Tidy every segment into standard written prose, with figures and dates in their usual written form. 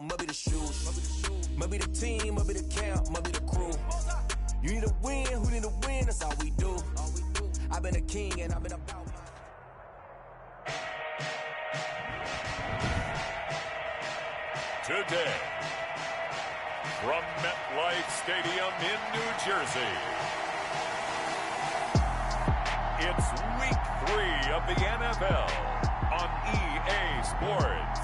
must be the shoes. Must be the team, must be the camp, must be the crew. You need a win, who need a win, that's all we do. I've been a king and I've been about. Today, from MetLife Stadium in New Jersey, it's Week 3 of the NFL on EA Sports.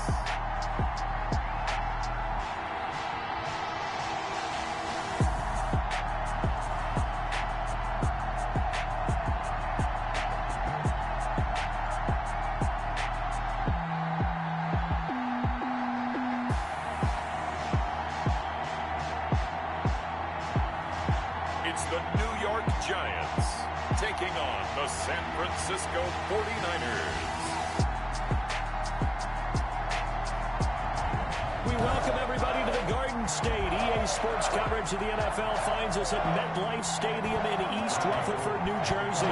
It's the New York Giants taking on the San Francisco 49ers. We welcome everybody to the Garden State. EA Sports coverage of the NFL finds us at MetLife Stadium in East Rutherford, New Jersey.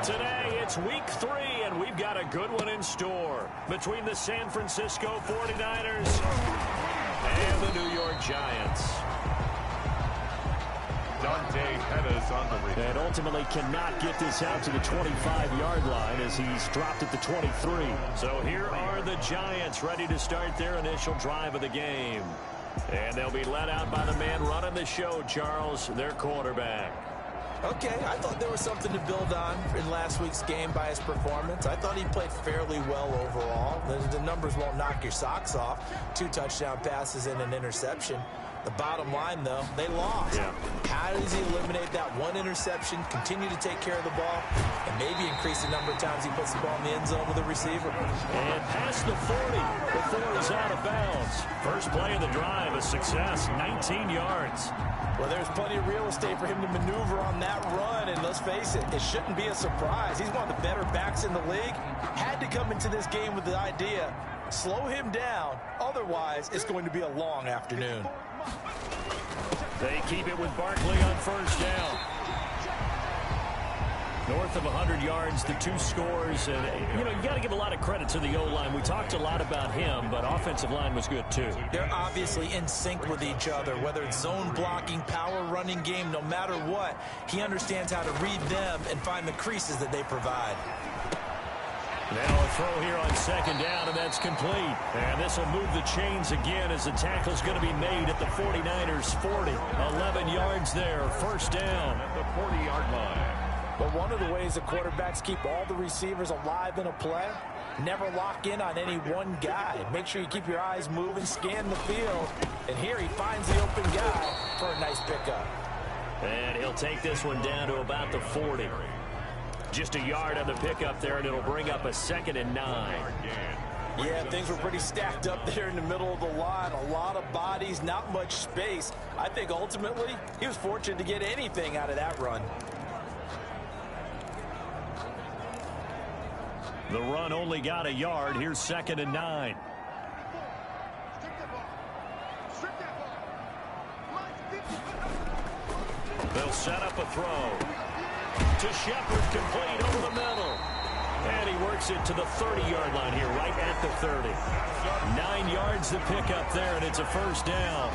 Today, it's Week 3, and we've got a good one in store between the San Francisco 49ers and the New York Giants. And ultimately cannot get this out to the 25-yard line as he's dropped at the 23. So here are the Giants ready to start their initial drive of the game. And they'll be led out by the man running the show, Charles, their quarterback. Okay, I thought there was something to build on in last week's game by his performance. I thought he played fairly well overall. The numbers won't knock your socks off. 2 touchdown passes and an interception. The bottom line, though, they lost. Yeah. How does he eliminate that one interception, continue to take care of the ball, and maybe increase the number of times he puts the ball in the end zone with a receiver? And past the 40 before he's out of bounds. First play of the drive, a success, 19 yards. Well, there's plenty of real estate for him to maneuver on that run, and let's face it, it shouldn't be a surprise. He's one of the better backs in the league. Had to come into this game with the idea, slow him down, otherwise it's going to be a long afternoon. They keep it with Barkley on first down. North of 100 yards, the 2 scores. And, you know, you got to give a lot of credit to the O-line. We talked a lot about him, but offensive line was good, too. They're obviously in sync with each other, whether it's zone blocking, power running game, no matter what. He understands how to read them and find the creases that they provide. Now a throw here on second down, and that's complete. And this will move the chains again as the tackle's going to be made at the 49ers' 40. 11 yards there, first down at the 40-yard line. But one of the ways the quarterbacks keep all the receivers alive in a play, never lock in on any one guy. Make sure you keep your eyes moving, scan the field. And here he finds the open guy for a nice pickup. And he'll take this one down to about the 40. Just a yard on the pickup there, and it'll bring up a 2nd and 9. Yeah, things were pretty stacked up there in the middle of the line. A lot of bodies, not much space. I think ultimately he was fortunate to get anything out of that run. The run only got a yard. Here's 2nd and 9. They'll set up a throw. To Shepard, complete over the middle. And he works it to the 30-yard line here, right at the 30. 9 yards to pick up there, and it's a first down.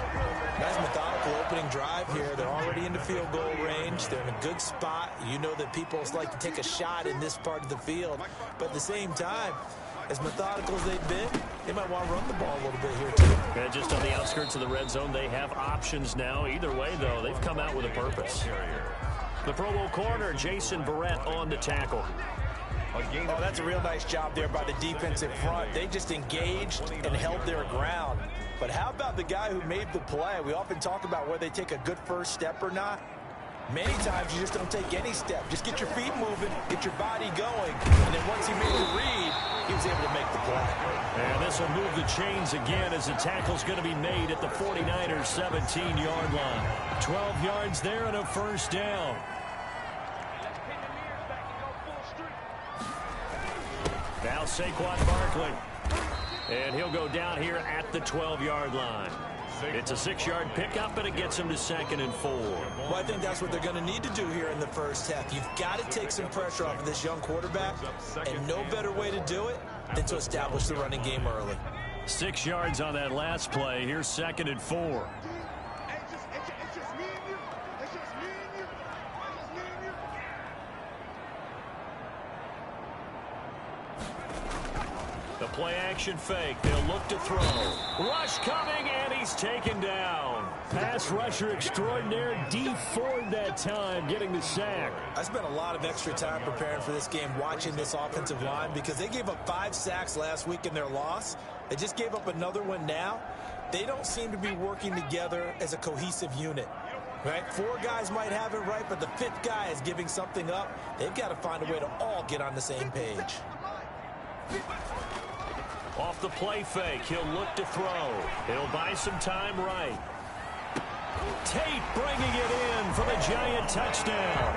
Nice methodical opening drive here. They're already into field goal range. They're in a good spot. You know that people like to take a shot in this part of the field. But at the same time, as methodical as they've been, they might want to run the ball a little bit here, too. And just on the outskirts of the red zone, they have options now. Either way, though, they've come out with a purpose. The Pro Bowl corner, Jason Barrett, on the tackle. Oh, that's a real nice job there by the defensive front. They just engaged and held their ground. But how about the guy who made the play? We often talk about whether they take a good first step or not. Many times you just don't take any step. Just get your feet moving, get your body going, and then once he made the read, he was able to make the play. And this will move the chains again as the tackle's going to be made at the 49ers' 17-yard line. 12 yards there and a first down. Now Saquon Barkley. And he'll go down here at the 12-yard line. It's a 6-yard pickup, and it gets him to 2nd and 4. Well, I think that's what they're going to need to do here in the first half. You've got to take some pressure off of this young quarterback, and no better way to do it than to establish the running game early. 6 yards on that last play. Here's 2nd and 4. The play action fake. They'll look to throw. Rush coming, and he's taken down. Pass rusher extraordinaire. D Ford that time getting the sack. I spent a lot of extra time preparing for this game watching this offensive line because they gave up 5 sacks last week in their loss. They just gave up another one now. They don't seem to be working together as a cohesive unit. Right? 4 guys might have it right, but the 5th guy is giving something up. They've got to find a way to all get on the same page. Off the play fake, he'll look to throw. He'll buy some time right. Tate bringing it in for the Giant touchdown.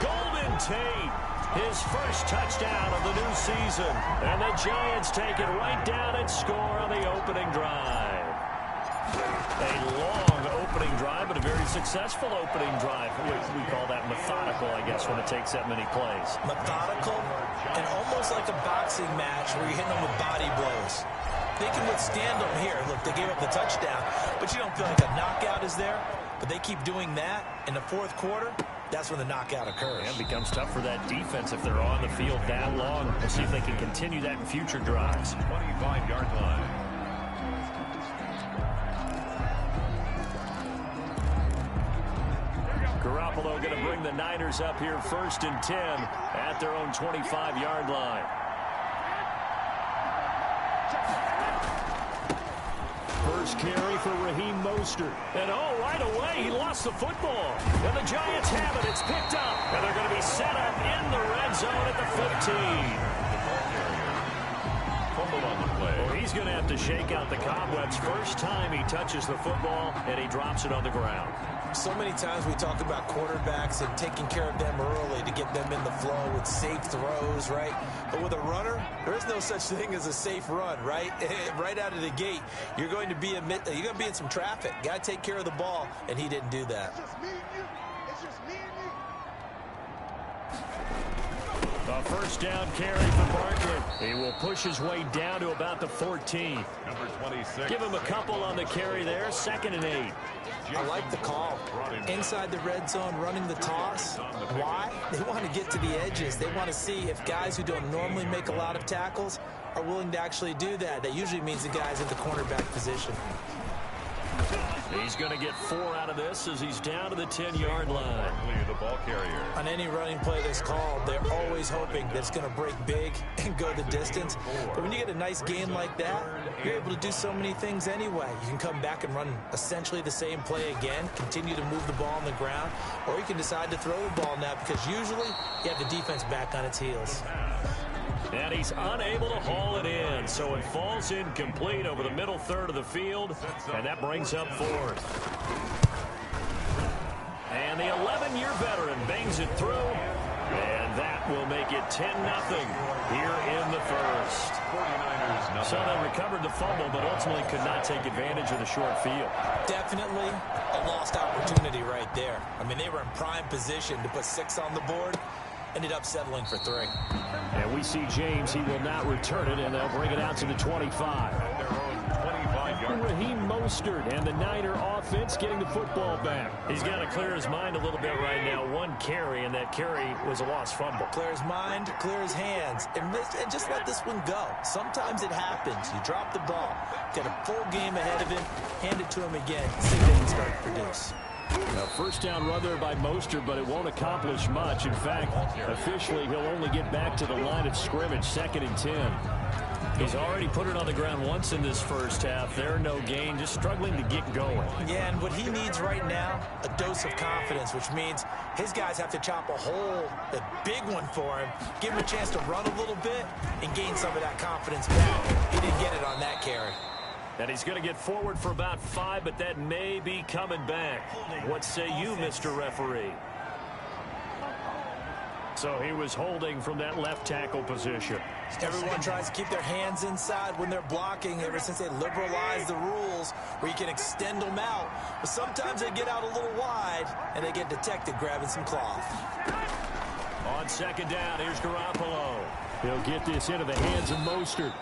Golden Tate, his first touchdown of the new season. And the Giants take it right down and score on the opening drive. A long opening drive, but a very successful opening drive. We call that methodical, I guess, when it takes that many plays. Methodical and almost like a boxing match where you're hitting them with body blows. They can withstand them here. Look, they gave up the touchdown, but you don't feel like a knockout is there. But they keep doing that in the 4th quarter. That's when the knockout occurs. And it becomes tough for that defense if they're on the field that long. We'll see if they can continue that in future drives. 25-yard line. Garoppolo going to bring the Niners up here 1st and 10 at their own 25-yard line. First carry for Raheem Mostert. And right away, he lost the football. And the Giants have it. It's picked up. And they're going to be set up in the red zone at the 15. Well, he's going to have to shake out the cobwebs. First time he touches the football, and he drops it on the ground. So many times we talk about quarterbacks and taking care of them early to get them in the flow with safe throws, right? But with a runner, there is no such thing as a safe run, right? Right out of the gate, you're going to be in some traffic. Got to take care of the ball, and he didn't do that. A first down carry for Barkley. He will push his way down to about the 14. Number 26. Give him a couple on the carry there. 2nd and 8. I like the call. Inside the red zone, running the toss. Why? They want to get to the edges. They want to see if guys who don't normally make a lot of tackles are willing to actually do that. That usually means the guy's in the cornerback position. He's going to get 4 out of this as he's down to the 10-yard line. The ball carrier. On any running play that's called, they're always hoping that it's going to break big and go the distance. But when you get a nice gain like that, you're able to do so many things anyway. You can come back and run essentially the same play again, continue to move the ball on the ground, or you can decide to throw the ball now because usually you have the defense back on its heels. And he's unable to haul it in, so it falls incomplete over the middle third of the field, and that brings up 4th. And the 11-year veteran bangs it through, and that will make it 10-0 here in the first. 49ers. So they recovered the fumble, but ultimately could not take advantage of the short field. Definitely a lost opportunity right there. I mean, they were in prime position to put 6 on the board. Ended up settling for 3. And we see James. He will not return it, and they'll bring it out to the 25. Their own 25-yard. Raheem Mostert and the Niner offense getting the football back. He's got to clear his mind a little bit right now. 1 carry, and that carry was a lost fumble. Clear his mind, clear his hands, and just let this one go. Sometimes it happens. You drop the ball, got a full game ahead of him, hand it to him again, see if they can start to produce. A first down run there by Mostert, but it won't accomplish much. In fact, officially, he'll only get back to the line of scrimmage, 2nd and 10. He's already put it on the ground once in this first half. There, no gain, just struggling to get going. Yeah, and what he needs right now, a dose of confidence, which means his guys have to chop a hole, a big one for him, give him a chance to run a little bit, and gain some of that confidence back. He didn't get it on that carry. And he's going to get forward for about 5, but that may be coming back. What say you, Mr. Referee? So he was holding from that left tackle position. Everyone tries to keep their hands inside when they're blocking ever since they liberalized the rules where you can extend them out. But sometimes they get out a little wide, and they get detected grabbing some cloth. On 2nd down, here's Garoppolo. He'll get this into the hands of Mostert.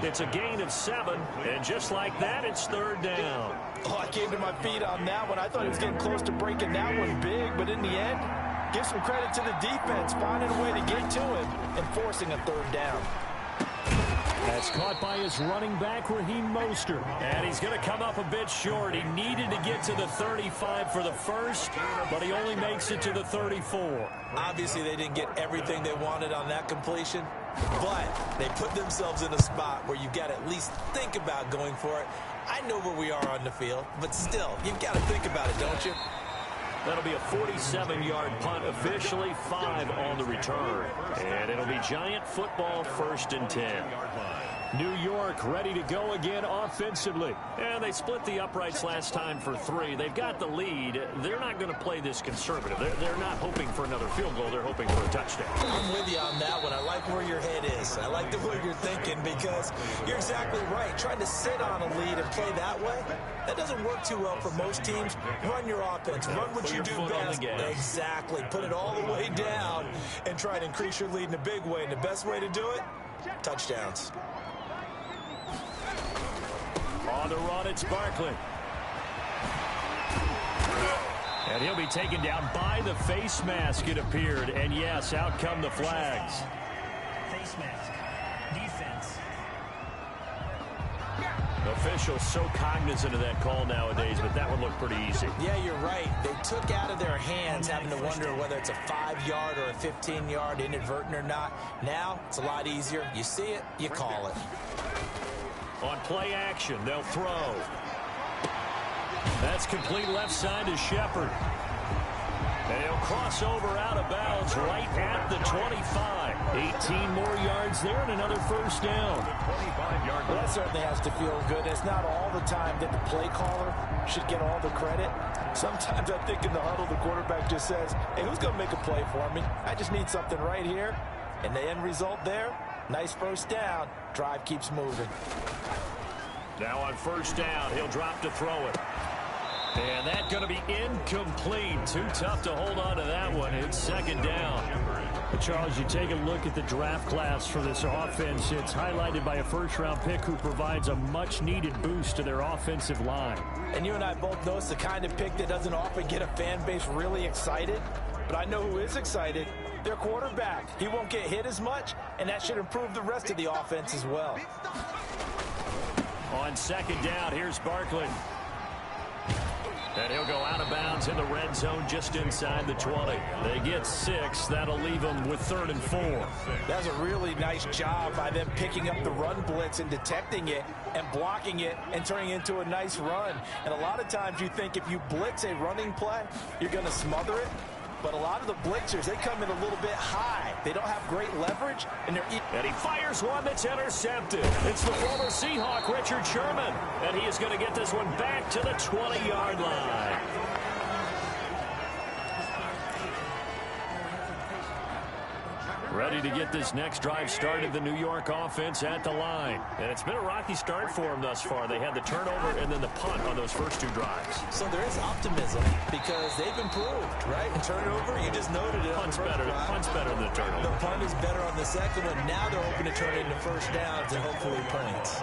It's a gain of 7, and just like that, it's 3rd down. Oh, I came to my feet on that one. I thought he was getting close to breaking that one big, but in the end, give some credit to the defense, finding a way to get to him and forcing a 3rd down. That's caught by his running back, Raheem Mostert. And he's going to come up a bit short. He needed to get to the 35 for the first, but he only makes it to the 34. Obviously, they didn't get everything they wanted on that completion, but they put themselves in a spot where you got to at least think about going for it. I know where we are on the field, but still, you've got to think about it, don't you? That'll be a 47-yard punt, officially 5 on the return. And it'll be Giant football, 1st and 10. New York ready to go again offensively. And they split the uprights last time for 3. They've got the lead. They're not going to play this conservative. They're not hoping for another field goal. They're hoping for a touchdown. I'm with you on that one. I like where your head is. I like the way you're thinking because you're exactly right. Trying to sit on a lead and play that way, that doesn't work too well for most teams. Run your offense. Run what you do best. Exactly. Put it all the way down and try to increase your lead in a big way. And the best way to do it, touchdowns. On the run, it's Barkley. And he'll be taken down by the face mask, it appeared. And yes, out come the flags. Face mask. Defense. Officials so cognizant of that call nowadays, but that one looked pretty easy. Yeah, you're right. They took out of their hands having to wonder whether it's a 5-yard or a 15-yard inadvertent or not. Now, it's a lot easier. You see it, you call it. On play action, they'll throw. That's complete left side to Shepard. And he'll cross over out of bounds right at the 25. 18 more yards there and another 1st down. Well, that certainly has to feel good. It's not all the time that the play caller should get all the credit. Sometimes I think in the huddle, the quarterback just says, hey, who's going to make a play for me? I just need something right here. And the end result there, nice 1st down. Drive keeps moving. Now on 1st down, he'll drop to throw it. And that's going to be incomplete. Too tough to hold on to that one. It's 2nd down. But Charles, you take a look at the draft class for this offense. It's highlighted by a 1st-round pick who provides a much-needed boost to their offensive line. And you and I both know it's the kind of pick that doesn't often get a fan base really excited. But I know who is excited. Their quarterback. He won't get hit as much, and that should improve the rest of the offense as well. On 2nd down, here's Barkley. And he'll go out of bounds in the red zone just inside the 20. They get 6. That'll leave them with 3rd and 4. That was a really nice job by them picking up the run blitz and detecting it and blocking it and turning it into a nice run. And a lot of times you think if you blitz a running play, you're going to smother it. But a lot of the blitzers, they come in a little bit high. They don't have great leverage, and he fires one that's intercepted. It's the former Seahawk, Richard Sherman, and he is going to get this one back to the 20-yard line. Ready to get this next drive started, the New York offense at the line. And it's been a rocky start for them thus far. They had the turnover and then the punt on those first 2 drives. So there is optimism because they've improved, right? And turnover, you just noted it. Punt's better than the turnover. The punt is better on the second one. Now they're hoping to turn it into 1st downs and hopefully points.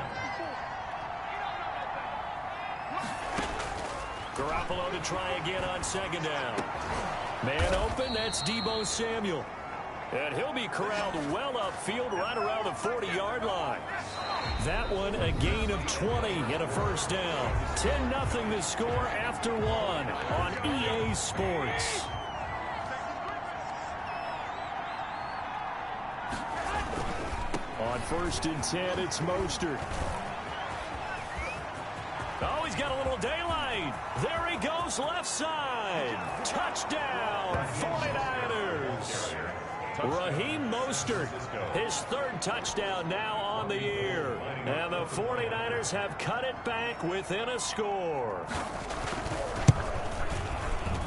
Garoppolo to try again on 2nd down. Man open, that's Deebo Samuel. And he'll be corralled well upfield right around the 40-yard line. That one a gain of 20 and a 1st down. 10-0 the score after 1 on EA Sports. On 1st and 10, it's Mostert. Oh, he's got a little daylight. There he goes left side. Touchdown, 49ers. Raheem Mostert, his 3rd touchdown now on the year. And the 49ers have cut it back within a score.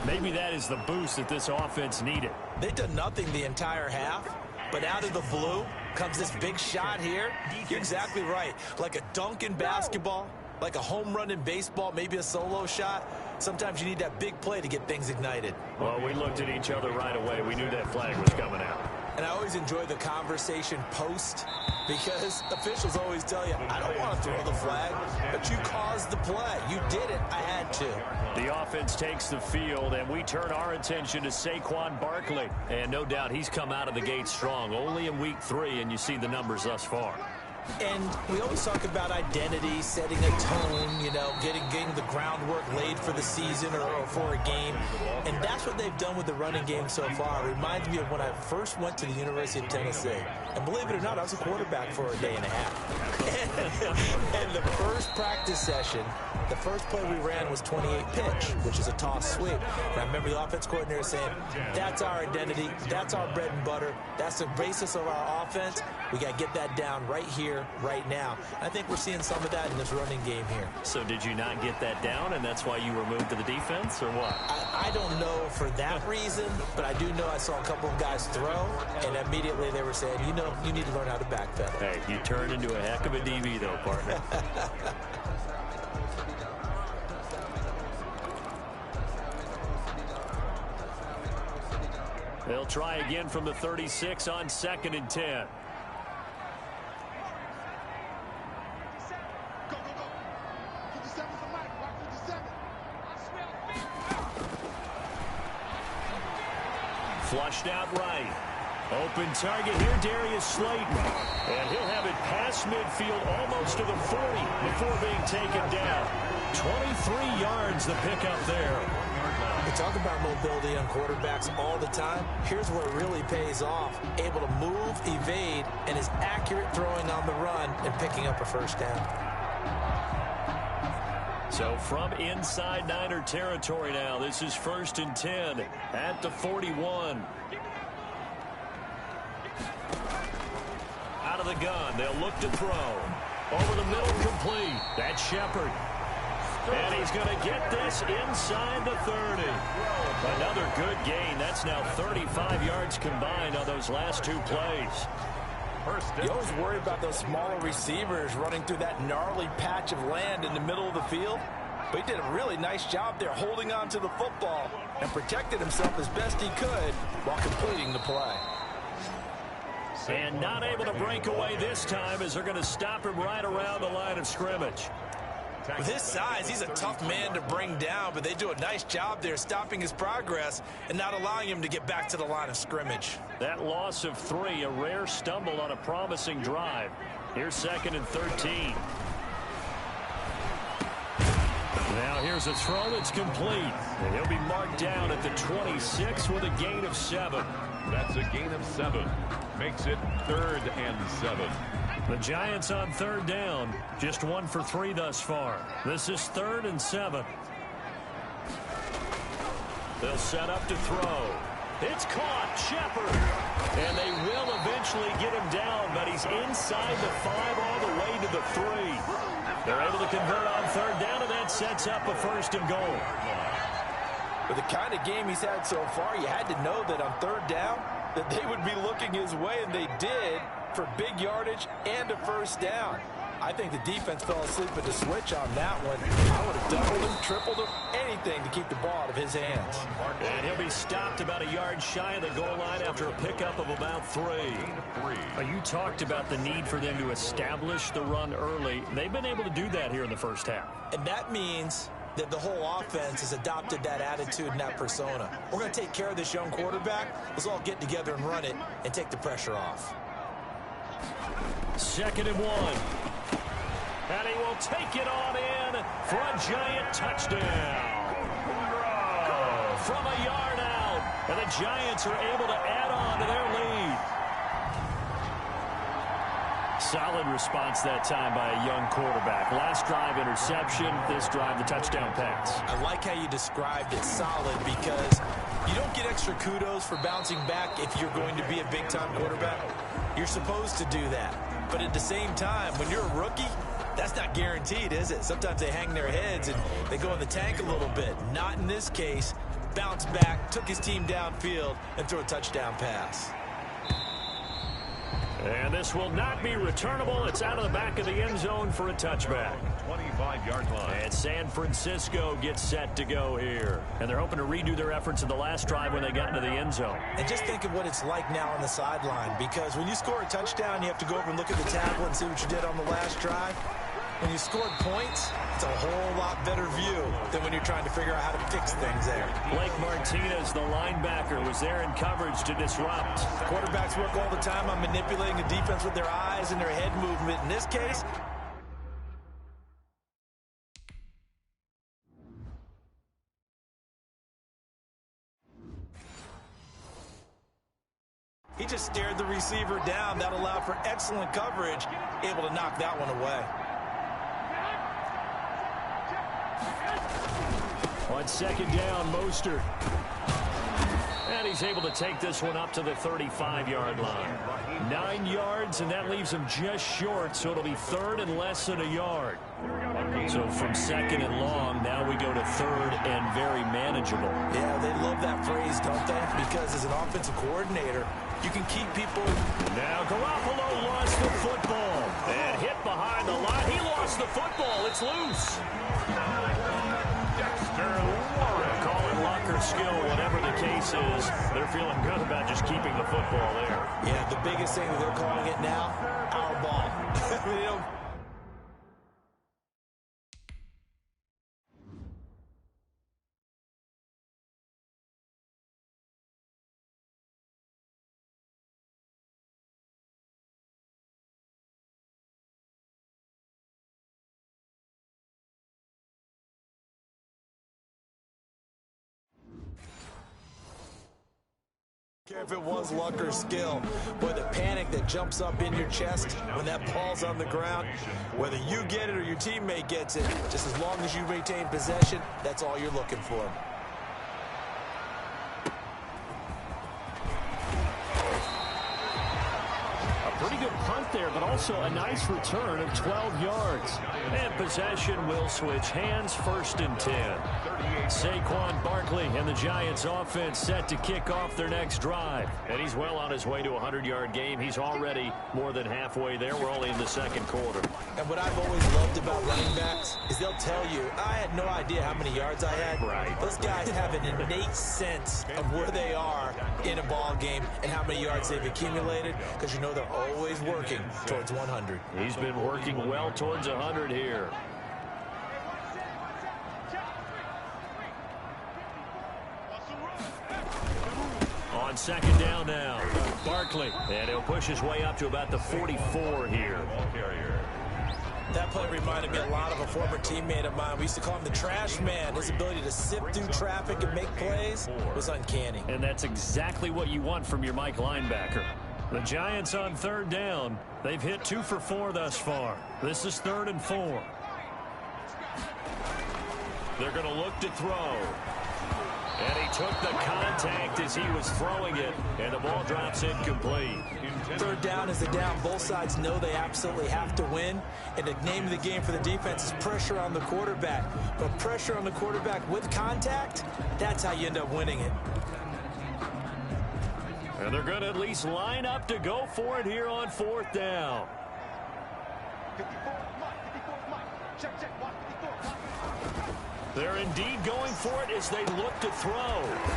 Maybe that is the boost that this offense needed. They've done nothing the entire half, but out of the blue comes this big shot here. You're exactly right. Like a dunk in basketball, like a home run in baseball, maybe a solo shot. Sometimes you need that big play to get things ignited. Well, we looked at each other right away. We knew that flag was coming out. And I always enjoy the conversation post because officials always tell you, I don't want to throw the flag, but you caused the play. You did it. I had to. The offense takes the field, and we turn our attention to Saquon Barkley. And no doubt he's come out of the gate strong, only in week 3, and you see the numbers thus far. And we always talk about identity, setting a tone, you know, getting the groundwork laid for the season or for a game. And that's what they've done with the running game so far. It reminds me of when I first went to the University of Tennessee. And believe it or not, I was a quarterback for a day and a half. And the first practice session, the first play we ran was 28 pitch, which is a toss sweep. And I remember the offense coordinator saying, that's our identity, that's our bread and butter, that's the basis of our offense. We got to get that down right here, right now. I think we're seeing some of that in this running game here. So did you not get that down, and that's why you were moved to the defense, or what? I don't know for that reason, but I do know I saw a couple of guys throw, and immediately they were saying, you know, you need to learn how to backpedal. Hey, you turned into a heck of a DB, though, partner. They'll try again from the 36 on 2nd and 10. Flushed out right. Open target here, Darius Slayton. And he'll have it past midfield almost to the 40 before being taken down. 23 yards the pickup there. We talk about mobility on quarterbacks all the time. Here's where it really pays off. Able to move, evade, and is accurate throwing on the run and picking up a first down. So from inside Niner territory now, this is 1st and 10 at the 41. Out of the gun, they'll look to throw. Over the middle, complete. That's Shepard. And he's going to get this inside the 30. Another good gain. That's now 35 yards combined on those last 2 plays. You always worry about those smaller receivers running through that gnarly patch of land in the middle of the field. But he did a really nice job there holding on to the football and protected himself as best he could while completing the play. And not able to break away this time as they're going to stop him right around the line of scrimmage. With his size, he's a tough man to bring down, but they do a nice job there stopping his progress and not allowing him to get back to the line of scrimmage. That loss of 3, a rare stumble on a promising drive. Here's 2nd and 13. Now here's a throw that's complete. And he'll be marked down at the 26 with a gain of 7. That's a gain of 7. Makes it 3rd and 7. The Giants on 3rd down. Just 1 for 3 thus far. This is 3rd and 7. They'll set up to throw. It's caught. Shepard. And they will eventually get him down, but he's inside the 5 all the way to the 3. They're able to convert on 3rd down, and that sets up a 1st and goal. With the kind of game he's had so far, you had to know that on 3rd down that they would be looking his way, and they did, for big yardage and a 1st down. I think the defense fell asleep at the switch on that one. I would have doubled him, tripled him, anything to keep the ball out of his hands. And he'll be stopped about a yard shy of the goal line after a pickup of about 3. You talked about the need for them to establish the run early. They've been able to do that here in the first half. And that means that the whole offense has adopted that attitude and that persona. We're going to take care of this young quarterback. Let's all get together and run it and take the pressure off. 2nd and 1. And he will take it on in for a Giant touchdown. From a yard out. And the Giants are able to add on to their lead. Solid response that time by a young quarterback. Last drive, interception. This drive, the touchdown pass. I like how you described it, solid, because you don't get extra kudos for bouncing back if you're going to be a big-time quarterback. You're supposed to do that. But at the same time, when you're a rookie, that's not guaranteed, is it? Sometimes they hang their heads and they go in the tank a little bit. Not in this case. Bounced back, took his team downfield, and threw a touchdown pass. And this will not be returnable. It's out of the back of the end zone for a touchback. 25-yard line. And San Francisco gets set to go here. And they're hoping to redo their efforts in the last drive when they got into the end zone. And just think of what it's like now on the sideline, because when you score a touchdown, you have to go over and look at the tackle and see what you did on the last drive. When you scored points, it's a whole lot better view than when you're trying to figure out how to fix things there. Blake Martinez, the linebacker, was there in coverage to disrupt. Quarterbacks work all the time on manipulating the defense with their eyes and their head movement. In this case, he just stared the receiver down. That allowed for excellent coverage, able to knock that one away. On second down, Mostert. And he's able to take this one up to the 35-yard line. 9 yards, and that leaves him just short, so it'll be third and less than a yard. So from second and long, now we go to third and very manageable. Yeah, they love that phrase, don't they? Because as an offensive coordinator, you can keep people. Now Garoppolo lost the football and hit behind the line. He lost the football. It's loose. Call it luck or skill, whatever the case is. They're feeling good about just keeping the football there. Yeah, the biggest thing that they're calling it now, our ball. They don't. If it was luck or skill, boy, the panic that jumps up in your chest when that ball's on the ground, whether you get it or your teammate gets it, just as long as you retain possession, that's all you're looking for. Pretty good punt there, but also a nice return of 12 yards. And possession will switch hands, 1st and 10. Saquon Barkley and the Giants offense set to kick off their next drive. And he's well on his way to a 100-yard game. He's already more than halfway there. We're only in the second quarter. And what I've always loved about running backs is they'll tell you, I had no idea how many yards I had. Right. Those guys have an innate sense of where they are in a ball game and how many yards they've accumulated, because you know they're always working towards 100. He's been working well towards 100 here. On second down now, Barkley, and he'll push his way up to about the 44 here. That play reminded me a lot of a former teammate of mine. We used to call him the trash man. His ability to sift through traffic and make plays was uncanny. And that's exactly what you want from your Mike linebacker. The Giants on third down. They've hit 2 for 4 thus far. This is 3rd and 4. They're going to look to throw. And he took the contact as he was throwing it, and the ball drops incomplete. Third down is the down. Both sides know they absolutely have to win, and the name of the game for the defense is pressure on the quarterback. But pressure on the quarterback with contact, that's how you end up winning it. And they're going to at least line up to go for it here on 4th down. They're indeed going for it as they look to throw.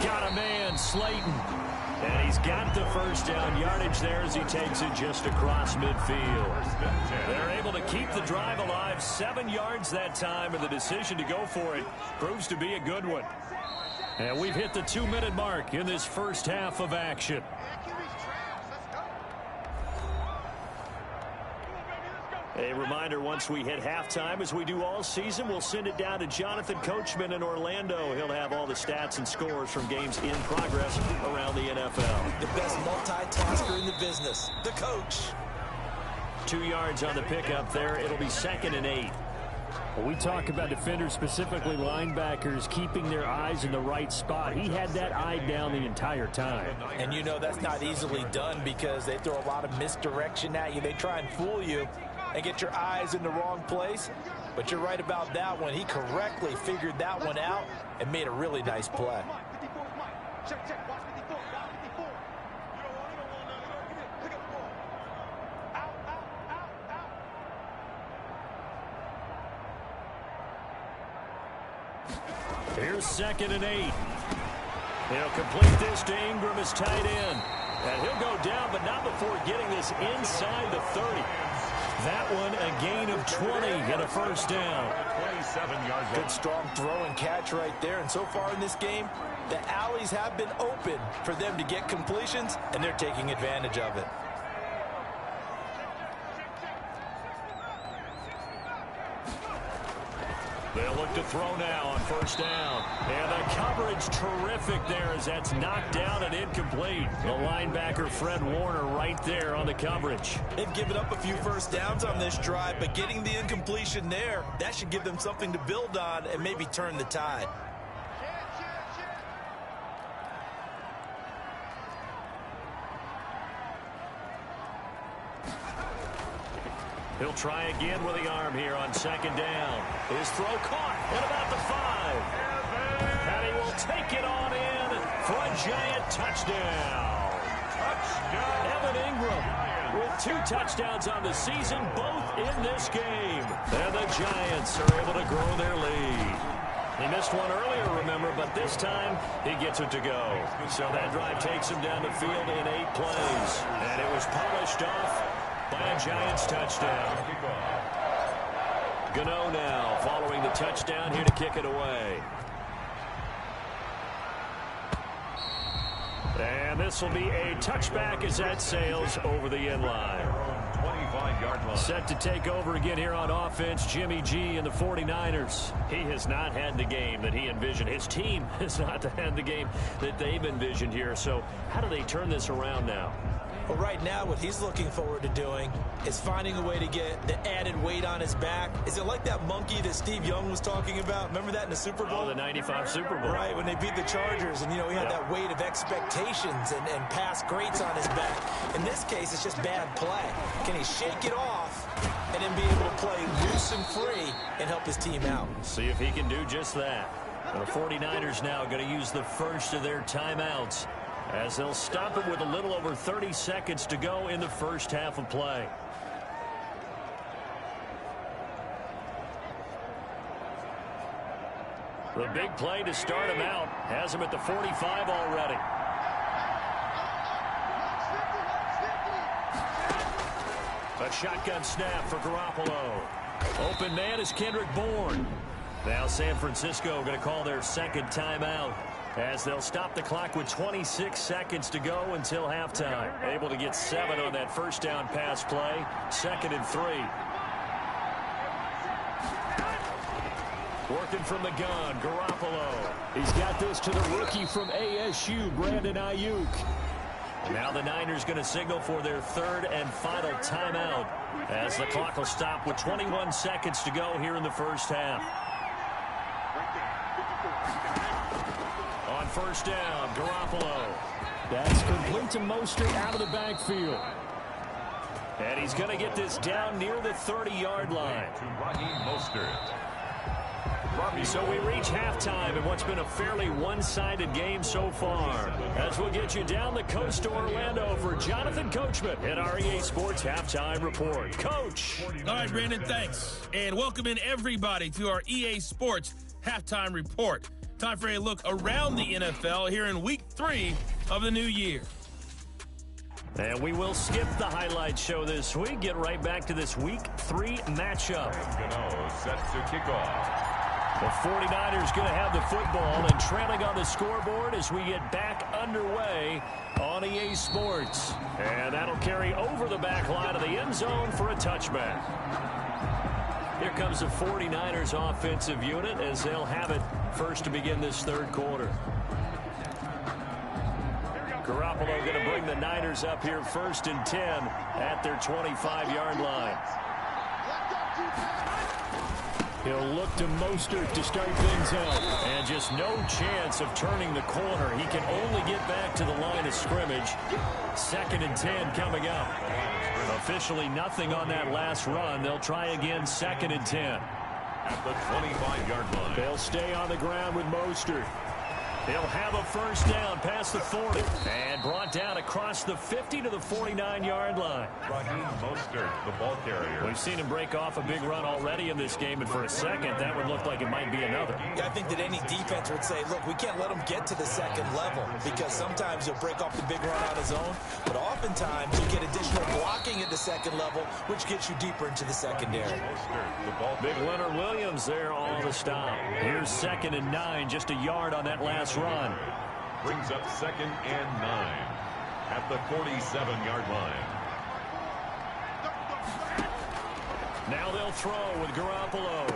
Got a man, Slayton. And he's got the first down yardage there as he takes it just across midfield. They're able to keep the drive alive, 7 yards that time, and the decision to go for it proves to be a good one. And we've hit the 2-minute mark in this first half of action. A reminder, once we hit halftime, as we do all season, we'll send it down to Jonathan Coachman in Orlando. He'll have all the stats and scores from games in progress around the NFL. The best multitasker in the business, the coach. 2 yards on the pickup there. It'll be 2nd and 8. Well, we talk about defenders, specifically linebackers, keeping their eyes in the right spot. He had that eye down the entire time. And you know that's not easily done because they throw a lot of misdirection at you. They try and fool you and get your eyes in the wrong place. But you're right about that one. He correctly figured that one out and made a really nice play. Here's 2nd and 8. He'll complete this to Ingram as tight end. And he'll go down, but not before getting this inside the 30. That one a gain of 20 and a first down. 27 yards. Good strong throw and catch right there. And so far in this game, the alleys have been open for them to get completions, and they're taking advantage of it. They'll look to throw now on first down. And the coverage terrific there as that's knocked down and incomplete. The linebacker Fred Warner right there on the coverage. They've given up a few first downs on this drive, but getting the incompletion there, that should give them something to build on and maybe turn the tide. He'll try again with the arm here on 2nd down. His throw caught at about the 5. And he will take it on in for a Giant touchdown. Evan Ingram with 2 touchdowns on the season, both in this game. And the Giants are able to grow their lead. He missed one earlier, remember, but this time he gets it to go. So that drive takes him down the field in 8 plays. And it was polished off by a Giants touchdown. Gano now following the touchdown here to kick it away. And this will be a touchback as that sails over the end line. 25-yard line. Set to take over again here on offense, Jimmy G and the 49ers. He has not had the game that he envisioned. His team has not had the game that they've envisioned here. So how do they turn this around now? Well, right now, what he's looking forward to doing is finding a way to get the added weight on his back. Is it like that monkey that Steve Young was talking about? Remember that in the Super Bowl? Oh, the 95 Super Bowl. Right, when they beat the Chargers, and, you know, he had that weight of expectations and past greats on his back. In this case, it's just bad play. Can he shake it off and then be able to play loose and free and help his team out? See if he can do just that. The 49ers now going to use the first of their timeouts, as they'll stop it with a little over 30 seconds to go in the first half of play. The big play to start him out has him at the 45 already. A shotgun snap for Garoppolo. Open man is Kendrick Bourne. Now San Francisco going to call their second timeout, as they'll stop the clock with 26 seconds to go until halftime. Able to get 7 on that first down pass play. 2nd and 3. Working from the gun, Garoppolo. He's got this to the rookie from ASU, Brandon Ayuk. Now the Niners going to signal for their third and final timeout, as the clock will stop with 21 seconds to go here in the first half. On first down, Garoppolo. That's complete to Mostert out of the backfield. And he's going to get this down near the 30-yard line. So we reach halftime in what's been a fairly one-sided game so far, as we'll get you down the coast to Orlando for Jonathan Coachman at our EA Sports Halftime Report. Coach. All right, Brandon, thanks. And welcome in everybody to our EA Sports Halftime Report. Time for a look around the NFL here in Week 3 of the new year. And we will skip the highlight show this week. Get right back to this Week 3 matchup. Gano set to kick off. The 49ers going to have the football and trailing on the scoreboard as we get back underway on EA Sports. And that'll carry over the back line of the end zone for a touchback. Here comes the 49ers offensive unit as they'll have it first to begin this third quarter. Garoppolo going to bring the Niners up here 1st and 10 at their 25-yard line. He'll look to Mostert to start things out. And just no chance of turning the corner. He can only get back to the line of scrimmage. 2nd and 10 coming up. Officially nothing on that last run. They'll try again 2nd and 10. At the 25-yard line. They'll stay on the ground with Mostert. He'll have a first down past the 40 and brought down across the 50 to the 49-yard line. Raheem Mostert, the ball carrier. We've seen him break off a big run already in this game, and for a second, that would look like it might be another. Yeah, I think that any defense would say, look, we can't let him get to the second level because sometimes he'll break off the big run on his own, but oftentimes you get additional blocking at the second level, which gets you deeper into the secondary. Mostert, the ball Big Leonard Williams there on the stop. Here's 2nd and 9, just a yard on that last run. brings up 2nd and 9 at the 47-yard line. Now they'll throw with Garoppolo.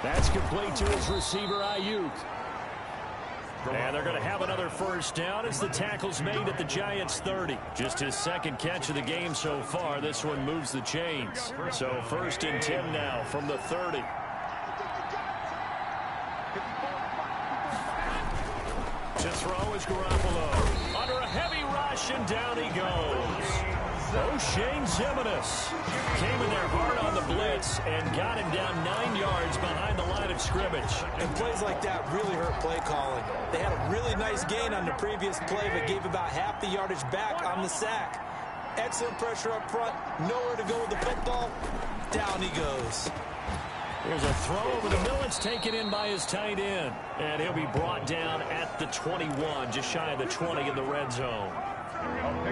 That's complete to his receiver, Ayuk. And they're going to have another first down as the tackle's made at the Giants' 30. Just his 2nd catch of the game so far. This one moves the chains. So 1st and 10 now from the 30. To throw is Garoppolo. Under a heavy rush, and down he goes. O'Shane Ximines came in there hard on the blitz and got him down 9 yards behind the line of scrimmage. And plays like that really hurt play calling. They had a really nice gain on the previous play, but gave about half the yardage back on the sack. Excellent pressure up front. Nowhere to go with the football. Down he goes. Here's a throw over the middle. It's taken in by his tight end. And he'll be brought down at the 21, just shy of the 20 in the red zone.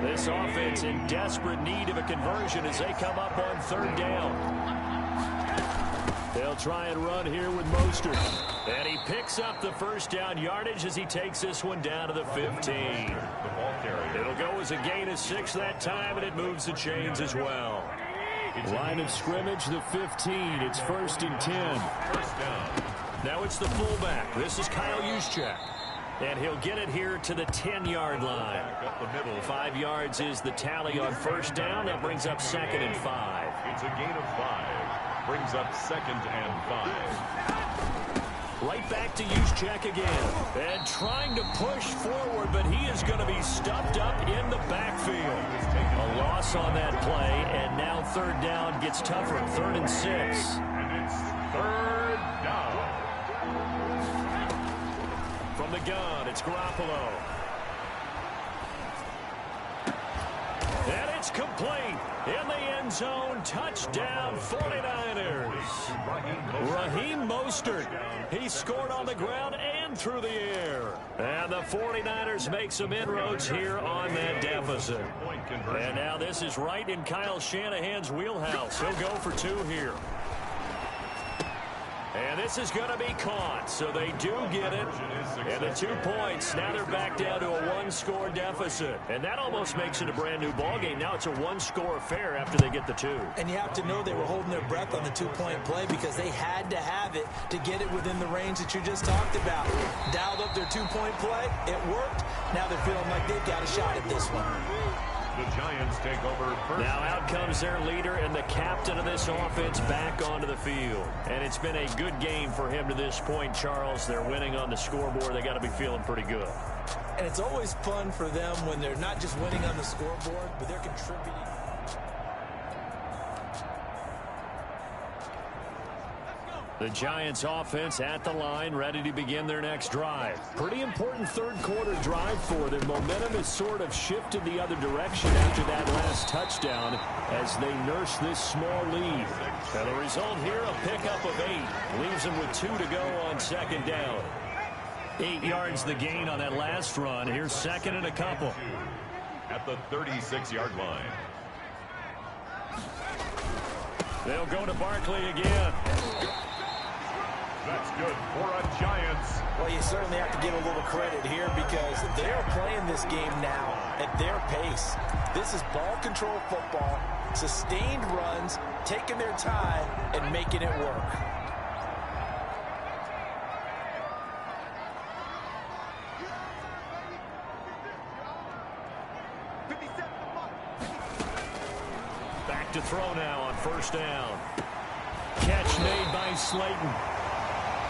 This offense in desperate need of a conversion as they come up on 3rd down. They'll try and run here with Mostert. And he picks up the first down yardage as he takes this one down to the 15. It'll go as a gain of 6 that time, and it moves the chains as well. Line of scrimmage, the 15. It's 1st and 10. First down. Now it's the fullback. This is Kyle Juszczyk. And he'll get it here to the 10-yard line. Up the middle. 5 yards is the tally on first down. That brings up 2nd and 5. It's a gain of 5. Brings up 2nd and 5. Right back to Juszczyk again. And trying to push forward, but he is going to be stuffed up in the backfield. A loss on that play, and now 3rd down gets tougher. 3rd and 6. And it's 3rd down. From the gun, it's Garoppolo. And it's complete. In the end zone, touchdown 49ers. Raheem Mostert. He scored on the ground and through the air. And the 49ers make some inroads here on that deficit. And now this is right in Kyle Shanahan's wheelhouse. He'll go for 2 here. And this is going to be caught, so they do get it. And the 2 points, now they're back down to a 1-score deficit. And that almost makes it a brand-new ballgame. Now it's a 1-score affair after they get the 2. And you have to know they were holding their breath on the 2-point play because they had to have it to get it within the range that you just talked about. Dialed up their 2-point play. It worked. Now they're feeling like they've got a shot at this one. The Giants take over first. Now out comes their leader and the captain of this offense back onto the field. And it's been a good game for him to this point, Charles. They're winning on the scoreboard. They got to be feeling pretty good. And it's always fun for them when they're not just winning on the scoreboard, but they're contributing. The Giants offense at the line, ready to begin their next drive. Pretty important 3rd quarter drive for them. Momentum has sort of shifted the other direction after that last touchdown as they nurse this small lead. And the result here, a pickup of 8. Leaves them with 2 to go on 2nd down. 8 yards the gain on that last run. Here's 2nd and a couple. At the 36-yard line. They'll go to Barkley again. That's good for a Giants. Well, you certainly have to give a little credit here because they're playing this game now at their pace. This is ball control football, sustained runs, taking their time, and making it work. Back to throw now on 1st down. Catch made by Slayton.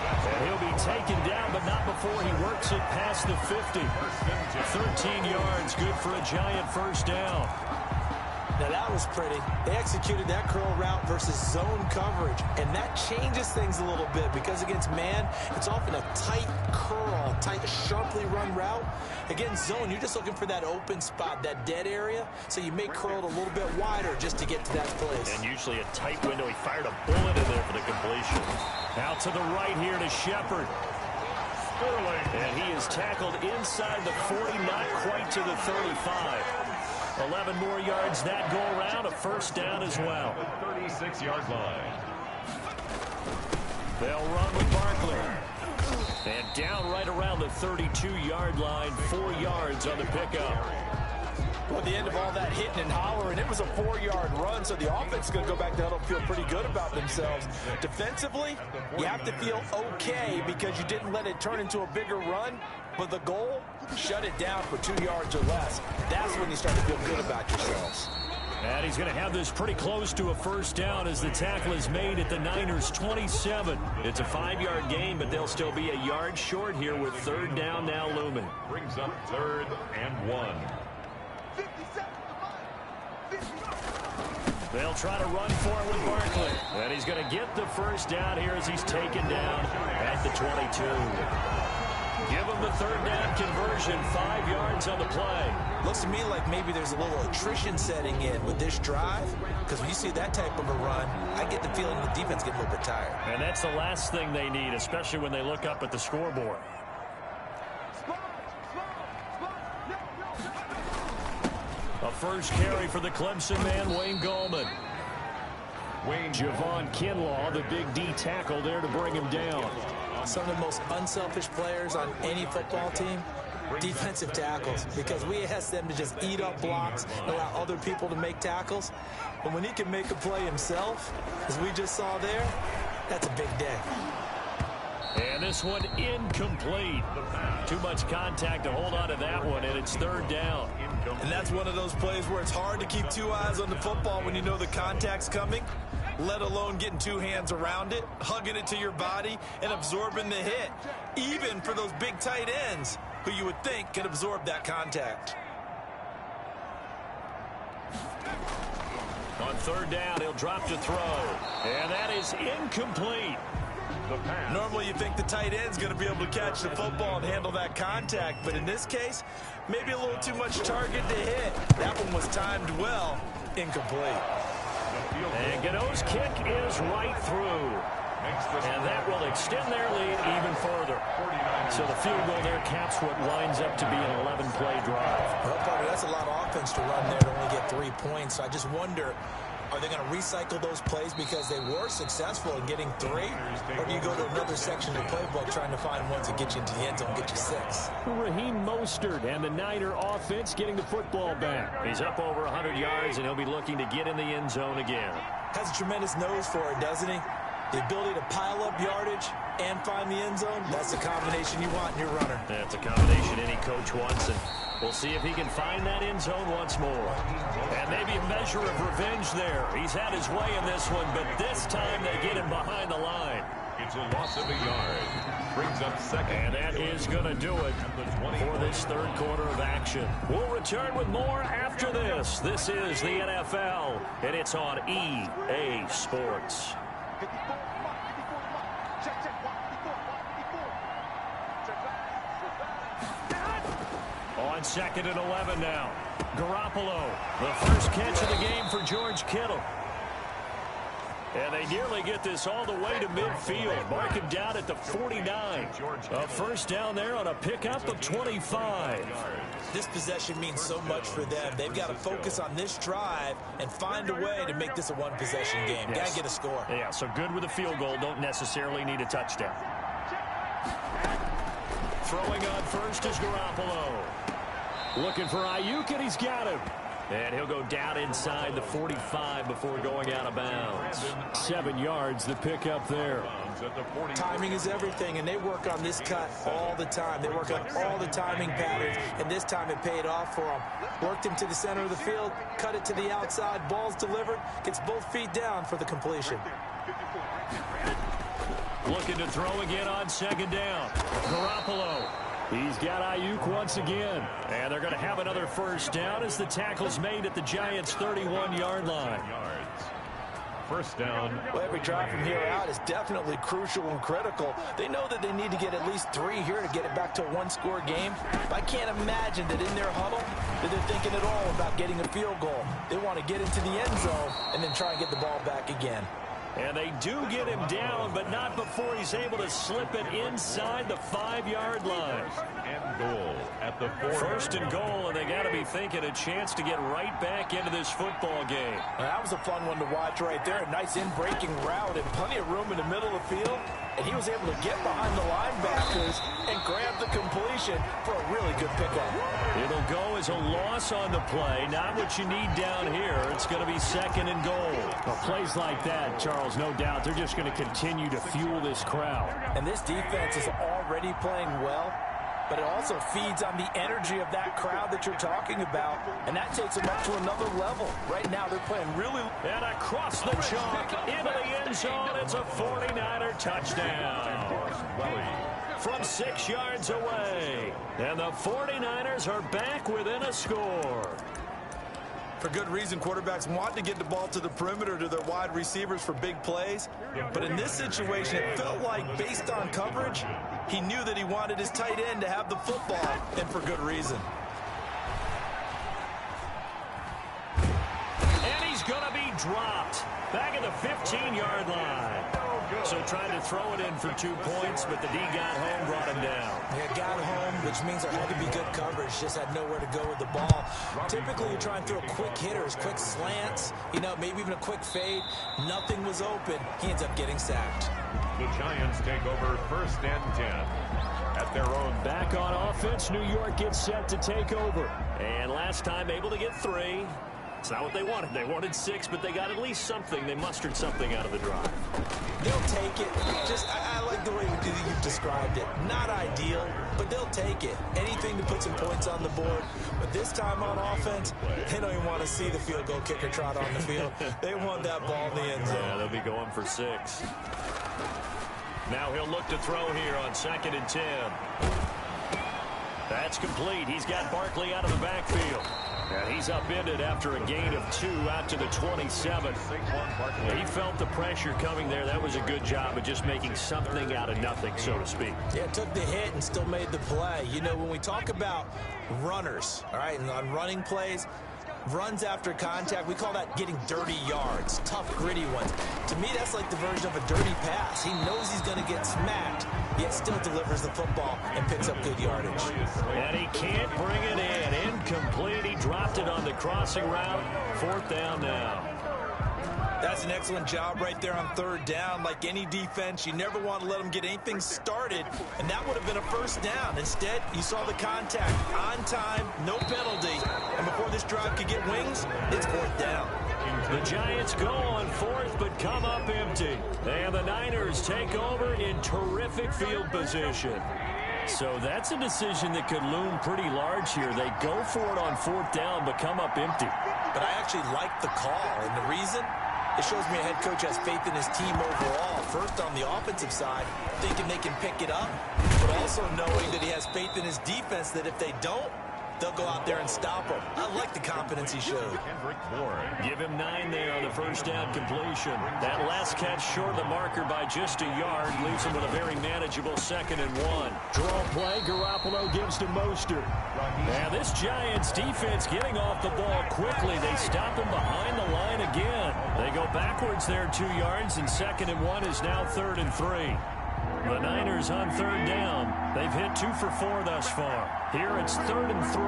And he'll be taken down, but not before he works it past the 50. 13 yards, good for a Giant 1st down. Now that was pretty. They executed that curl route versus zone coverage, and that changes things a little bit because against man, it's often a tight curl, tight, sharply run route. Against zone, you're just looking for that open spot, that dead area, so you may curl it a little bit wider just to get to that place. And usually a tight window. He fired a bullet in there for the completion. Out to the right here to Shepard. And he is tackled inside the 40, not quite to the 35. 11 more yards that go around, a first down as well. 36-yard line. They'll run with Barkley. And down right around the 32-yard line, 4 yards on the pickup. Well, at the end of all that hitting and hollering, it was a 4-yard run, so the offense is going to go back to huddle, feel pretty good about themselves. Defensively, you have to feel okay because you didn't let it turn into a bigger run, but the goal, shut it down for 2 yards or less. That's when you start to feel good about yourselves. And he's going to have this pretty close to a first down as the tackle is made at the Niners' 27. It's a 5-yard gain, but they'll still be a yard short here with third down now looming. Brings up 3rd and 1. They'll try to run for it with Barkley. And he's going to get the first down here as he's taken down at the 22. Give him the third down conversion, 5 yards on the play. Looks to me like maybe there's a little attrition setting in with this drive, because when you see that type of a run, I get the feeling the defense getting a little bit tired. And that's the last thing they need, especially when they look up at the scoreboard. A first carry for the Clemson man, Wayne Gallman. Javon Kinlaw, the big D tackle there to bring him down. Some of the most unselfish players on any football team, defensive tackles, because we ask them to just eat up blocks and allow other people to make tackles. But when he can make a play himself, as we just saw there, that's a big day. And this one incomplete. Too much contact to hold on to that one, and it's third down. And that's one of those plays where it's hard to keep 2 eyes on the football when you know the contact's coming, let alone getting 2 hands around it, hugging it to your body, and absorbing the hit, even for those big tight ends who you would think can absorb that contact. On third down, he'll drop to throw. And that is incomplete. Normally you think the tight end's going to be able to catch the football and handle that contact, but in this case, maybe a little too much target to hit. That one was timed well, incomplete. And Gano's kick is right through. And that will extend their lead even further. So the field goal there caps what winds up to be an 11-play drive. Well, Bobby, that's a lot of offense to run there to only get 3 points. So I just wonder, are they going to recycle those plays because they were successful in getting 3? Or do you go to another section of the playbook trying to find ones that get you into the end zone and get you 6? Raheem Mostert and the Niner offense getting the football back. He's up over 100 yards, and he'll be looking to get in the end zone again. Has a tremendous nose for it, doesn't he? The ability to pile up yardage and find the end zone, that's the combination you want in your runner. That's a combination any coach wants, and we'll see if he can find that end zone once more. And maybe a measure of revenge there. He's had his way in this one, but this time they get him behind the line. It's a loss of a yard. Brings up 2nd. And that is going to do it for this third quarter of action. We'll return with more after this. This is the NFL, and it's on EA Sports. On 2nd and 11 now. Garoppolo, the first catch of the game for George Kittle. And they nearly get this all the way to midfield. Mark him down at the 49. A first down there on a pickup of 25. This possession means so much for them. They've got to focus on this drive and find a way to make this a one-possession game. Yes. Got to get a score. Yeah, so good with a field goal. Don't necessarily need a touchdown. Throwing on first is Garoppolo. Looking for Ayuk, and he's got him. And he'll go down inside the 45 before going out of bounds. 7 yards, the pickup there. Timing is everything, and they work on this cut all the time. They work on all the timing patterns, and this time it paid off for them. Worked him to the center of the field, cut it to the outside, ball's delivered, gets both feet down for the completion. Looking to throw again on 2nd down. Garoppolo. He's got Ayuk once again. And they're going to have another first down as the tackle's made at the Giants' 31-yard line. First down. Well, every drive from here out is definitely crucial and critical. They know that they need to get at least 3 here to get it back to a one-score game. But I can't imagine that in their huddle that they're thinking at all about getting a field goal. They want to get into the end zone and then try and get the ball back again. And they do get him down, but not before he's able to slip it inside the 5-yard line. And goal at the 4. First and goal, and they got to be thinking a chance to get right back into this football game. That was a fun one to watch right there. A nice in-breaking route and plenty of room in the middle of the field. And he was able to get behind the linebackers and grab the completion for a really good pickup. It'll go as a loss on the play. Not what you need down here. It's going to be second and goal. Well, plays like that, Charles, no doubt, they're just going to continue to fuel this crowd. And this defense is already playing well, but it also feeds on the energy of that crowd that you're talking about, and that takes them up to another level. Right now, they're playing really... And across the chalk, into the end zone, it's a 49er touchdown. From 6 yards away. And the 49ers are back within a score. For good reason, quarterbacks want to get the ball to the perimeter to their wide receivers for big plays. But in this situation, it felt like, based on coverage, he knew that he wanted his tight end to have the football, and for good reason. And he's going to be dropped back at the 15-yard line. So trying to throw it in for 2 points, but the D got home, brought him down. Yeah, got home, which means there had to be good coverage. Just had nowhere to go with the ball. Typically, you try and throw quick hitters, quick slants, you know, maybe even a quick fade. Nothing was open. He ends up getting sacked. The Giants take over first and 10 at their own. Back on offense, New York gets set to take over. And last time able to get 3. It's not what they wanted. They wanted 6, but they got at least something. They mustered something out of the drive. They'll take it. I like the way you've described it. Not ideal, but they'll take it. Anything to put some points on the board. But this time on offense, they don't even want to see the field goal kicker trot on the field. They want that ball in the end zone. Yeah, they'll be going for 6. Now he'll look to throw here on 2nd and 10. That's complete. He's got Barkley out of the backfield. And he's upended after a gain of 2 out to the 27. He felt the pressure coming there. That was a good job of just making something out of nothing, so to speak. Yeah, took the hit and still made the play. You know, when we talk about runners, all right, and on running plays, runs after contact, we call that getting dirty yards, tough, gritty ones. To me, that's like the version of a dirty pass. He knows he's going to get smacked, yet still delivers the football and picks up good yardage. And he can't bring it in. Incomplete. He dropped it on the crossing route. 4th down now. That's an excellent job right there on 3rd down. Like any defense, you never want to let them get anything started, and that would have been a first down. Instead, you saw the contact on time, no penalty, and before this drive could get wings, it's 4th down. The Giants go on 4th, but come up empty. And the Niners take over in terrific field position. So that's a decision that could loom pretty large here. They go for it on 4th down, but come up empty. But I actually like the call, and the reason? It shows me a head coach has faith in his team overall. First, on the offensive side, thinking they can pick it up, but also knowing that he has faith in his defense that if they don't, they'll go out there and stop them. I like the confidence he showed. Give him 9 there on the first down completion. That last catch short of the marker by just a yard leaves him with a very manageable 2nd and 1. Draw play, Garoppolo gives to Mostert. Now this Giants defense getting off the ball quickly. They stop him behind the line again. They go backwards there 2 yards, and 2nd and 1 is now 3rd and 3. The Niners on 3rd down. They've hit 2 for 4 thus far. Here it's 3rd and 3.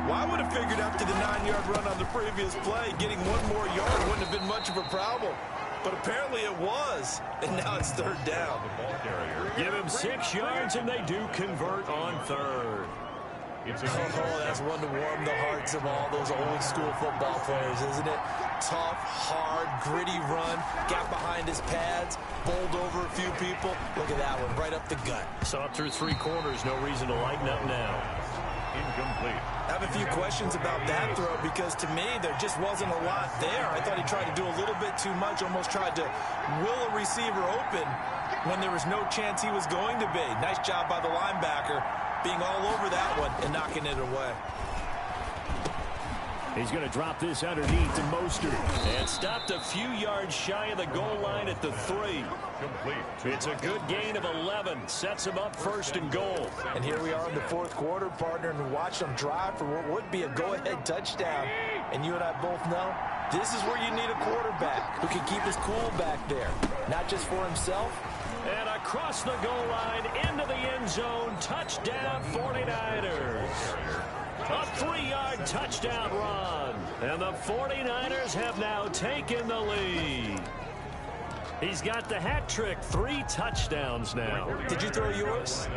Well, I would have figured after the 9-yard run on the previous play, getting 1 more yard wouldn't have been much of a problem. But apparently it was, and now it's 3rd down. Give him 6 yards, and they do convert on 3rd. Oh, that's one to warm the hearts of all those old-school football players, isn't it? Tough, hard, gritty run, got behind his pads, bowled over a few people. Look at that one, right up the gut. Saw it through 3 quarters, no reason to lighten up now. Incomplete. I have a few questions about that throw because to me there just wasn't a lot there. I thought he tried to do a little bit too much, almost tried to will a receiver open when there was no chance he was going to be. Nice job by the linebacker, being all over that one and knocking it away. He's going to drop this underneath to Mostert. And stopped a few yards shy of the goal line at the 3. Complete. It's a good gain of 11. Sets him up first and goal. And here we are in the fourth quarter, partner, and watch them drive for what would be a go-ahead touchdown. And you and I both know this is where you need a quarterback who can keep his cool back there, not just for himself. And across the goal line, into the end zone, touchdown 49ers. A 3-yard touchdown run. And the 49ers have now taken the lead. He's got the hat trick, 3 touchdowns now. Did you throw yours?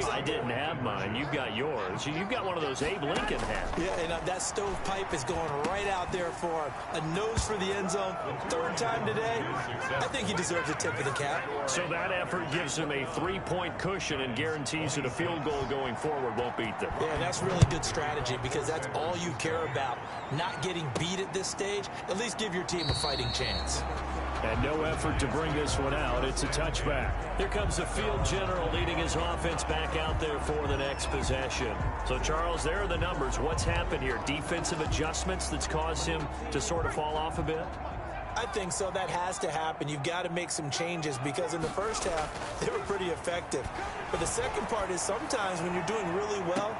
I didn't have mine. You've got yours. You've got one of those Abe Lincoln hats. Yeah, and that stovepipe is going right out there for him. A nose for the end zone. 3rd time today. I think he deserves a tip of the cap. So that effort gives him a 3-point cushion and guarantees that a field goal going forward won't beat them. Yeah, that's really good strategy because that's all you care about. Not getting beat at this stage. At least give your team a fighting chance. And no effort to bring this one out. It's a touchback. Here comes the field general leading his offense back out there for the next possession. So, Charles, there are the numbers. What's happened here? Defensive adjustments that's caused him to sort of fall off a bit? I think so. That has to happen. You've got to make some changes because in the first half, they were pretty effective. But the second part is sometimes when you're doing really well.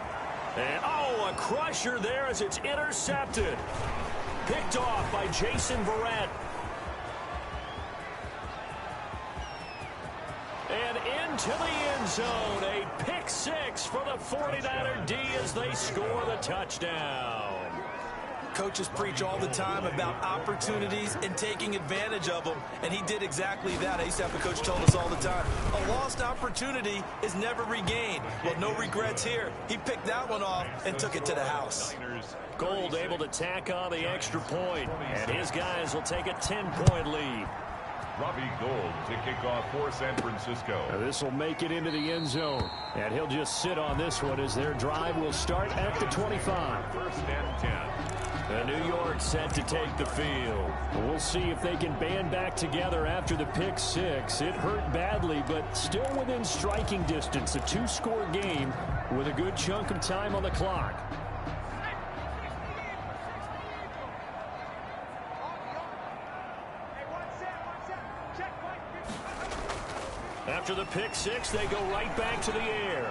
And, a crusher there as it's intercepted. Picked off by Jason Verrett. And into the end zone, a pick 6 for the 49er D as they score the touchdown. Coaches preach all the time about opportunities and taking advantage of them, and he did exactly that. I used to have a coach told us all the time, a lost opportunity is never regained. Well, no regrets here. He picked that one off and took it to the house. Gold able to tack on the extra point, and his guys will take a 10-point lead. Robbie Gould to kick off for San Francisco. This will make it into the end zone, and he'll just sit on this one as their drive will start at the 25. 1st and 10. And New York set to take the field. We'll see if they can band back together after the pick 6. It hurt badly, but still within striking distance. A 2-score game with a good chunk of time on the clock. After the pick 6, they go right back to the air.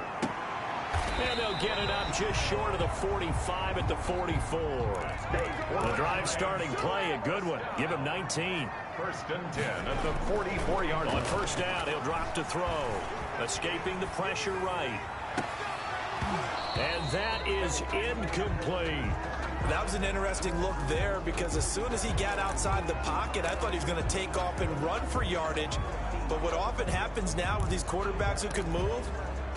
And they'll get it up just short of the 45 at the 44. The drive starting play, a good one. Give him 19. 1st and 10 at the 44-yard line. On 1st down, he'll drop to throw. Escaping the pressure right. And that is incomplete. That was an interesting look there because as soon as he got outside the pocket, I thought he was going to take off and run for yardage. But what often happens now with these quarterbacks who can move,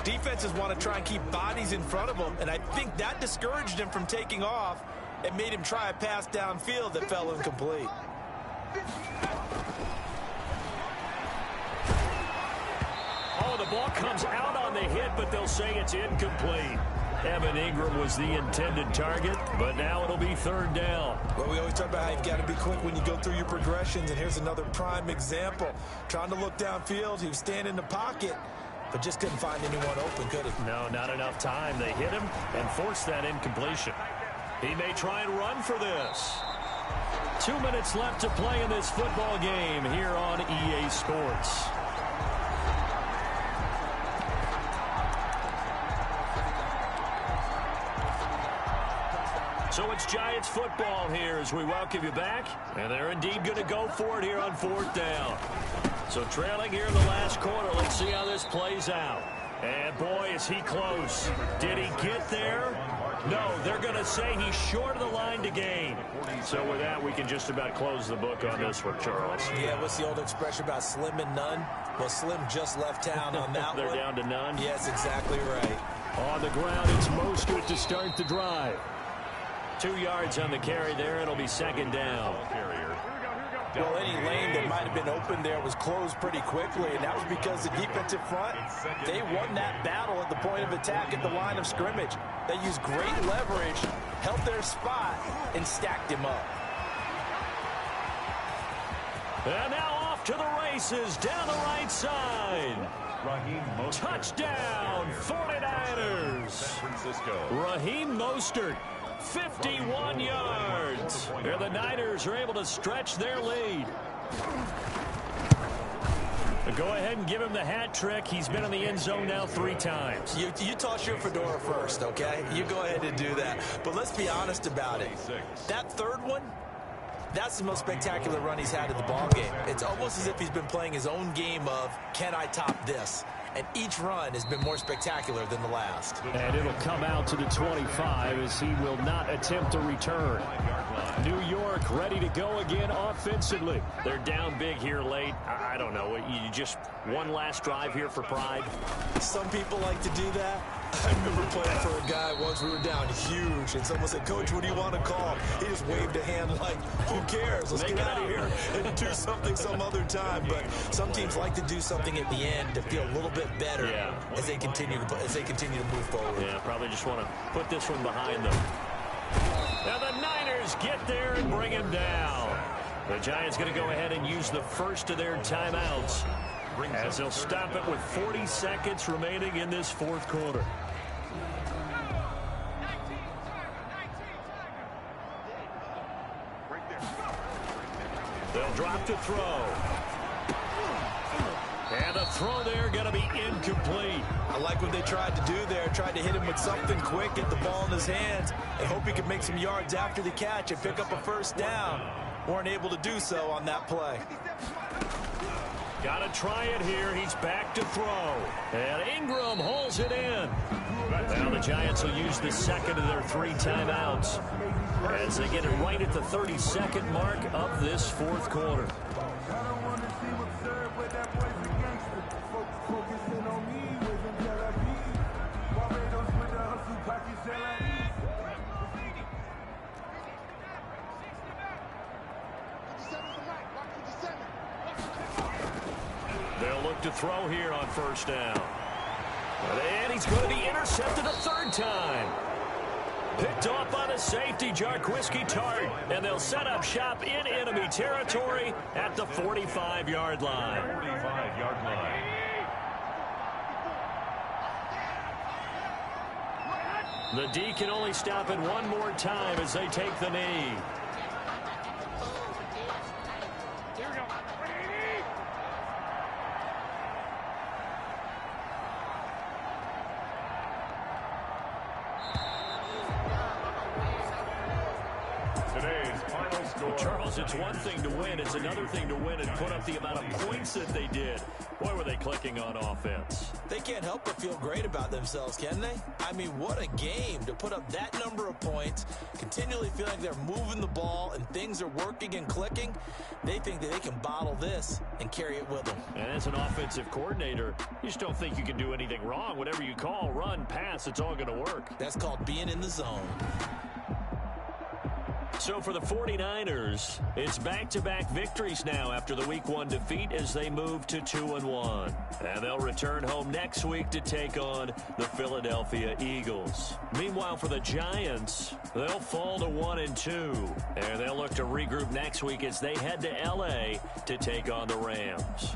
defenses want to try and keep bodies in front of them, and I think that discouraged him from taking off and made him try a pass downfield that fell incomplete. Oh, the ball comes out on the hit, but they'll say it's incomplete. Evan Ingram was the intended target, but now it'll be 3rd down. Well, we always talk about how you've got to be quick when you go through your progressions, and here's another prime example. Trying to look downfield, he was standing in the pocket, but just couldn't find anyone open, could he? No, not enough time. They hit him and forced that incompletion. He may try and run for this. 2 minutes left to play in this football game here on EA Sports. So it's Giants football here as we welcome you back. And they're indeed going to go for it here on 4th down. So trailing here in the last quarter. Let's see how this plays out. And boy, is he close. Did he get there? No, they're going to say he's short of the line to gain. So with that, we can just about close the book on this one, Charles. Yeah, what's the old expression about slim and none? Well, Slim just left town on that They're one. down to none? Yes, exactly right. On the ground, it's Mostert to start the drive. 2 yards on the carry there. It'll be 2nd down. Well, any lane that might have been open there was closed pretty quickly, and that was because the defensive front, they won that battle at the point of attack at the line of scrimmage. They used great leverage, held their spot, and stacked him up. And now off to the races down the right side. Touchdown, 49ers. San Francisco. Raheem Mostert, 51 yards. And the Niners are able to stretch their lead. Go ahead and give him the hat trick. He's been in the end zone now 3 times. You toss your fedora first, okay? You go ahead and do that. But let's be honest about it. That third one, that's the most spectacular run he's had in the ballgame. It's almost as if he's been playing his own game of, can I top this? And each run has been more spectacular than the last. And it'll come out to the 25 as he will not attempt to return. New York ready to go again offensively. They're down big here late. I don't know. You just one last drive here for pride. Some people like to do that. I remember playing for a guy once. We were down huge, and someone said, "Coach, what do you want to call?" He just waved a hand like, "Who cares? Let's get out of here and do something some other time." But some teams like to do something at the end to feel a little bit better as they continue to move forward. Yeah, probably just want to put this one behind them. Now the Niners get there and bring him down. The Giants going to go ahead and use the first of their timeouts as they'll stop it with 40 seconds remaining in this fourth quarter. They'll drop to throw. And the throw there going to be incomplete. I like what they tried to do there. Tried to hit him with something quick, get the ball in his hands, and hope he could make some yards after the catch and pick up a first down. Weren't able to do so on that play. Got to try it here. He's back to throw. And Ingram holds it in. Now the Giants will use the second of their 3 timeouts as they get it right at the 32nd mark of this fourth quarter. They'll look to throw here on first down. And he's going to be intercepted a 3rd time. Picked off by the safety, Jarquiski Tart. And they'll set up shop in enemy territory at the 45-yard line. 45-yard line. The D can only stop it one more time as they take the knee. Charles, it's one thing to win. It's another thing to win and put up the amount of points that they did. Boy, were they clicking on offense. They can't help but feel great about themselves, can they? I mean, what a game to put up that number of points, continually feeling like they're moving the ball and things are working and clicking. They think that they can bottle this and carry it with them. And as an offensive coordinator, you just don't think you can do anything wrong. Whatever you call, run, pass, it's all going to work. That's called being in the zone. So for the 49ers, it's back-to-back victories now after the Week 1 defeat as they move to 2-1. And they'll return home next week to take on the Philadelphia Eagles. Meanwhile, for the Giants, they'll fall to 1-2. And they'll look to regroup next week as they head to L.A. to take on the Rams.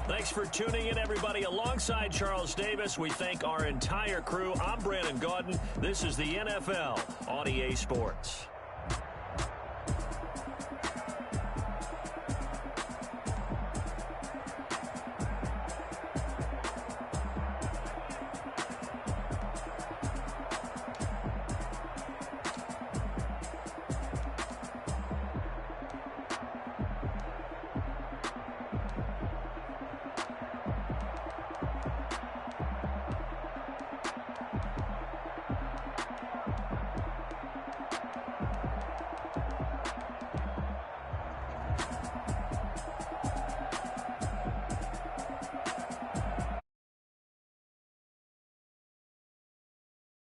Thanks for tuning in, everybody. Alongside Charles Davis, we thank our entire crew. I'm Brandon Gaudin. This is the NFL on EA Sports.